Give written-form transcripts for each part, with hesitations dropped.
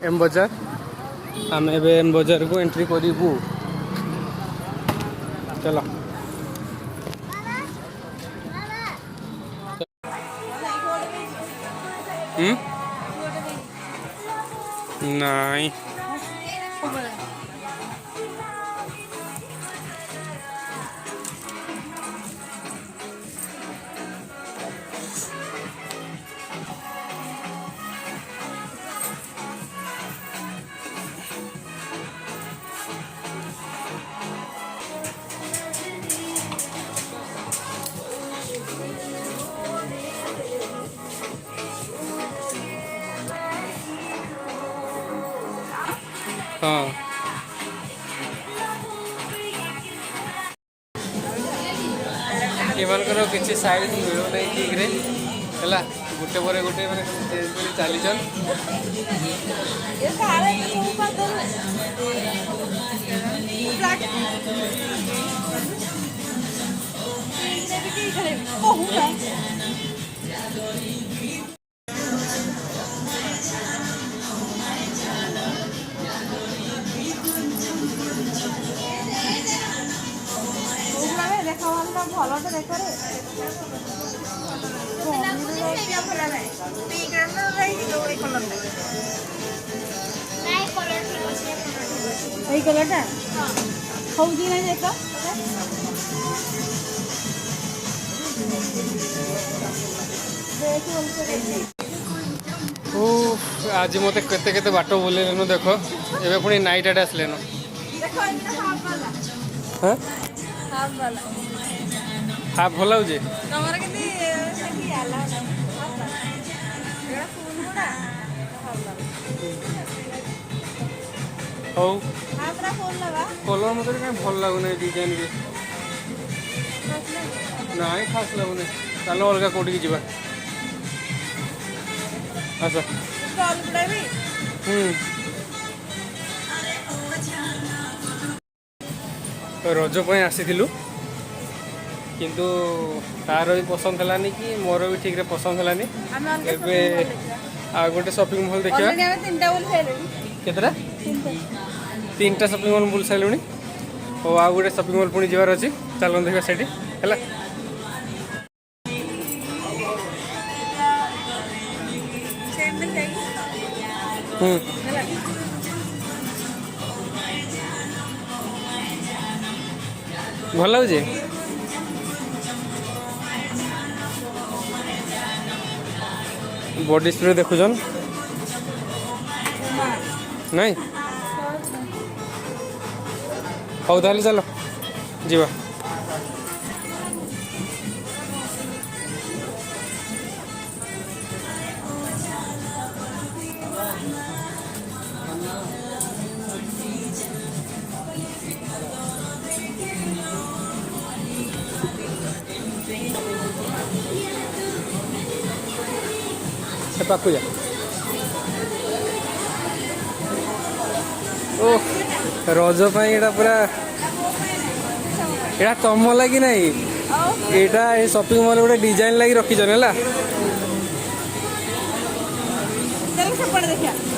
M बजार आम M बजार को एंट्री करूँ। चलो नहीं हाँ एमनकर किसी साइड मिलूना ठीक रे है गोटे पर गोटे मैंने चेंज कर चलीचन এই কলরটা হউজি না দেখ आज मत के बाट बुलेन देख ए पुणी नाइट आडे आसलेन हाफ भल लगे हौ कलर मत कहीं भल लगुन डिजाइन भी ना खास लगुन चलो अलग कौटी की जावा अच्छा रज पे आसीलु किंतु तार भी पसंद है कि मोर भी ठीक पसंद है आ गोटे शॉपिंग मॉल देखा केतरा तीन टा शॉपिंग मॉल बुल सारे और आ गोटे शॉपिंग मॉल पुणी जबार अच्छी चलो देखा से भल लगे बॉडी स्प्रे देखुन नहीं हौ ताले चलो जीवा पाकू जा ओ रज पूरा यहाँ तुम लगी ना यहाँ शॉपिंग मॉल गोटे डिजाइन लगी रखीचन है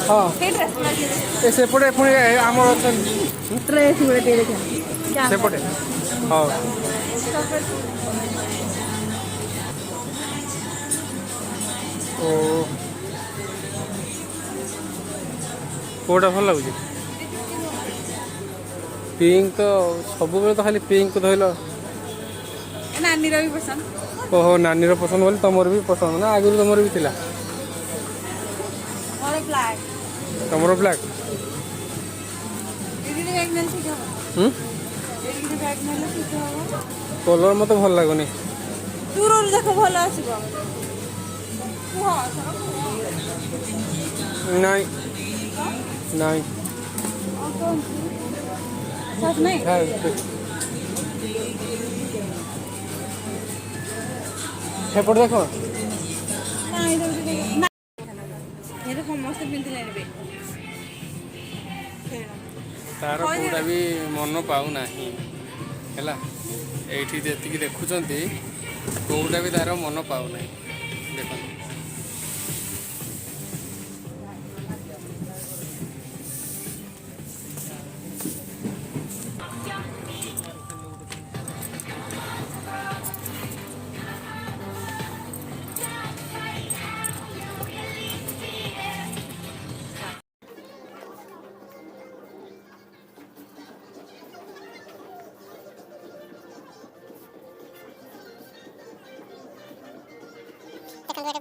हाँ सेपटे पुणी आम सेपटे हाँ ओ कोटा भल लगे पिंक तो सब तो खाली पिंक धरल नानी भी पसंद ओहो नानी पसंद बोले तुम भी पसंद ना आगुरी तुम भी थिला तुम ब्लैक कलर मत भल लगुनि दूर देख भल आसो नहीं नहीं सेपट देख तार पूरा भी मन पाऊना है ये जी देखुं कौटा भी तार मन पाऊना देख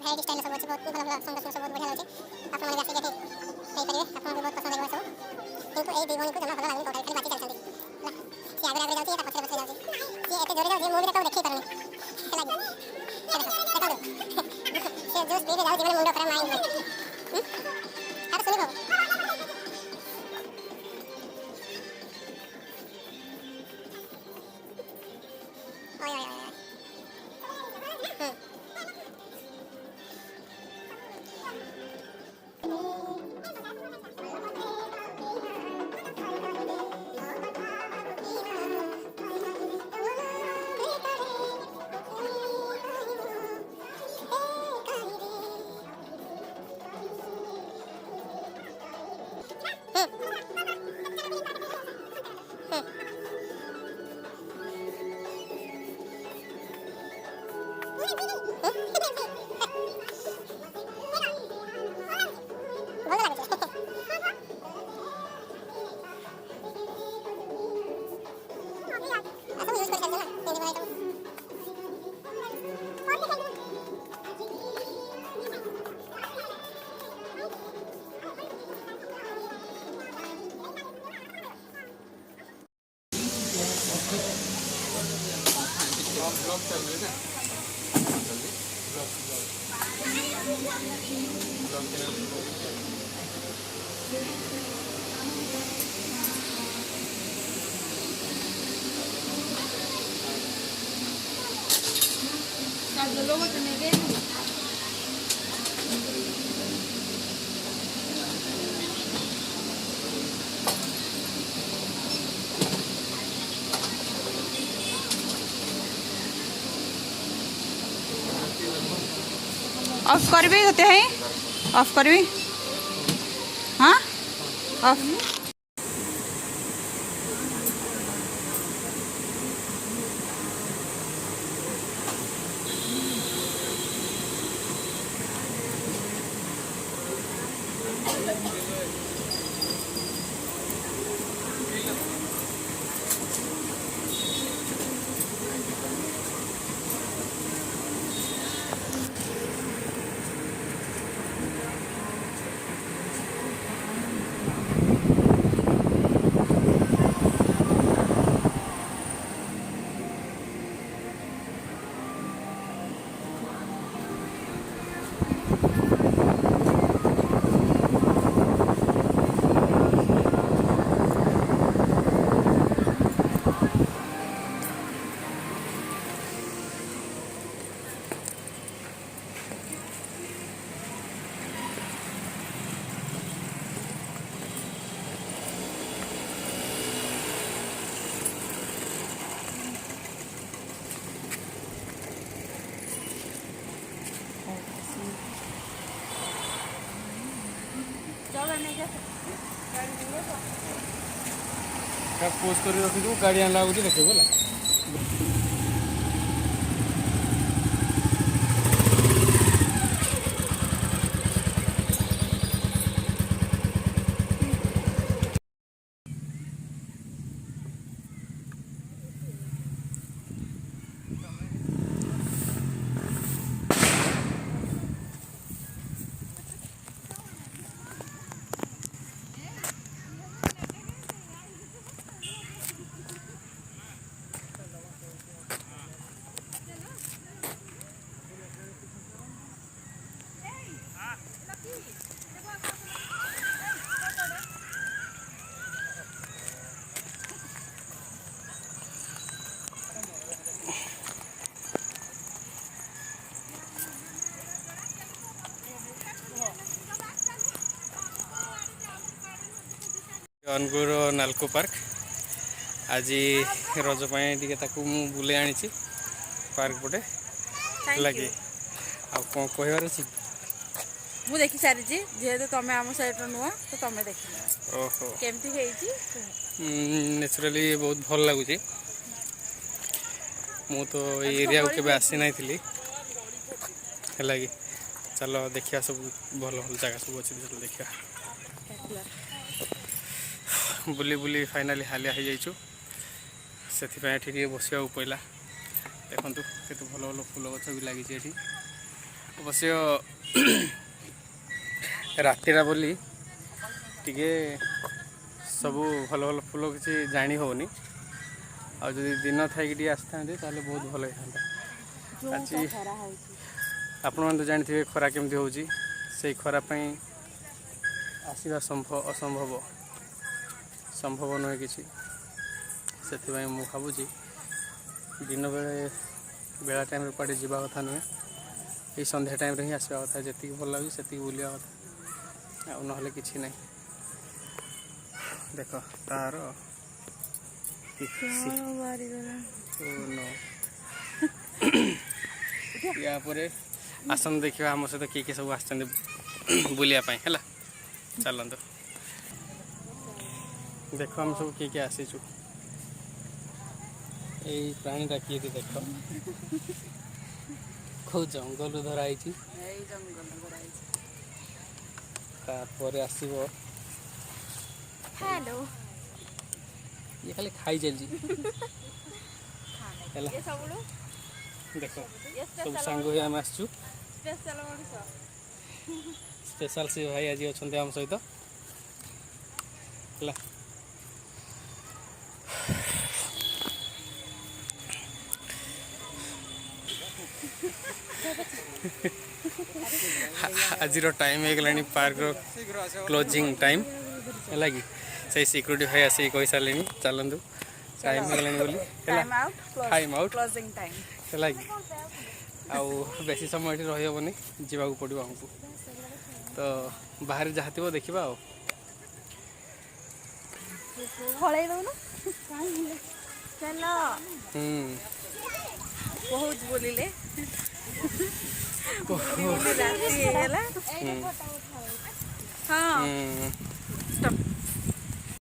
भैराइटी स्टाइल सब अच्छे बहुत भल भल सुंदर सुंदर बहुत बढ़िया लागे आप मन आसी के कहि परिबे आप मन बहुत पसंद लागबो सब किंतु ए दी भणी को जमा भल लागो टोटल खाली बाकी चलछंती से आगे आगे जाउची एटा पछरे पछरे जाउची से एते जोरे जाउची मूवी देखा देखि परनी लागे से जो स्पीड जाउची माने मुंडो खराब माइंड आप सुनि बाबू ओय ओय ओय ब्लॉग चल रही है Cuando luego te negué. Of कर भी होते हैं ऑफ कर भी हाँ ऑफ पोस्ट कर रखी गाड़ी आना लगे देखे बोला अनुगुर नालको पार्क आज रज बुले आनी पार्क पटे लगे आ कौन कहबार अच्छी मु देखी सारी जेहेतु तुम आम साइड नुह तो तुम देख ओहो केमती नेचुराली बहुत भल लगुच मु तो एरिया को केबे आसी नहीं थी है कि चलो देखिया सब भल भल जगह सब अच्छे देखिया बुली बुली फाइनाली हालिया हो जाइछु से बसिया पड़ा देखु केते भल भल फूल गछ भी लगी ଅବଶ୍ୟ ରାତିଟା ବୋଲି ଟିକେ ସବୁ ଭଲ ଭଲ ଫୁଲ କିଛି ଜାଣି ହେଉନି। ଆଉ ଯଦି ଦିନ ଥାଇକି ଟିକେ ଆସିଥାନ୍ତେ ତାହେଲେ ବହୁତ ଭଲ ହେଇଥାନ୍ତା। ଆଜି ଆପଣମାନେ ତ ଜାଣିଥିବେ ଖରା କେମିତି ହେଉଛି। ସେଇ ଖରା ପାଇଁ ଆସିବା ସମ୍ଭବ ନୁହେଁ କିଛି। ସେଥିପାଇଁ ମୁଁ ଭାବୁଛି ଦିନ ବେଳା ଟାଇମ୍ରେ କୁଆଡ଼େ ଯିବା କଥା ନୁହେଁ। ଏଇ ସନ୍ଧ୍ୟା ଟାଇମ୍ରେ ହିଁ ଆସିବା କଥା। ଯେତିକି ଭଲ ଲାଗୁଛି ସେତିକି ବୁଲିବା କଥା, ଆଉ ନହେଲେ କିଛି ନାହିଁ। ଦେଖ ତାର ୟା ପରେ ଆସନ୍ତୁ ଦେଖିବା ଆମ ସହିତ କିଏ କିଏ ସବୁ ଆସିଛନ୍ତି ବୁଲିବା ପାଇଁ ହେଲା। ଚାଲନ୍ତୁ ଦେଖ ଆମେ ସବୁ କିଏ କିଏ ଆସିଛୁ। ଏଇ ପ୍ରାଣୀଟା କିଏ ଦେଖ, କେଉଁ ଜଙ୍ଗଲରୁ ଧରା ହେଇଛି। ତାପରେ ଆସିବ ଇଏ ଖାଲି ଖାଇ ଚାଲିଛି ହେଲା। ଦେଖ ସବୁ ସାଙ୍ଗ ହୋଇ ଆମେ ଆସିଛୁ। ସ୍ପେଶାଲ ସେ ଭାଇ ଆଜି ଅଛନ୍ତି ଆମ ସହିତ ହେଲା। ଆଜିର ଟାଇମ୍ ହେଇଗଲାଣି ପାର୍କର କ୍ଲୋଜିଂ ଟାଇମ୍ ହେଲା କି। ସେଇ ସିକ୍ୟୁରିଟି ଭାଇ ଆସିକି କହିସାରିଲେଣି ଚାଲନ୍ତୁ ଟାଇମ୍ ହେଇଗଲାଣି ବୋଲି ହେଲା। ଟାଇମ୍ ଆଉଟ୍ ହେଲା କି। ଆଉ ବେଶୀ ସମୟ ଏଠି ରହିହେବନି, ଯିବାକୁ ପଡ଼ିବ ଆମକୁ। ତ ବାହାରେ ଯାହା ଥିବ ଦେଖିବା ଆଉ। ବହୁତ ବୁଲିଲେ ରାତି ହେଇଗଲା। ହଁ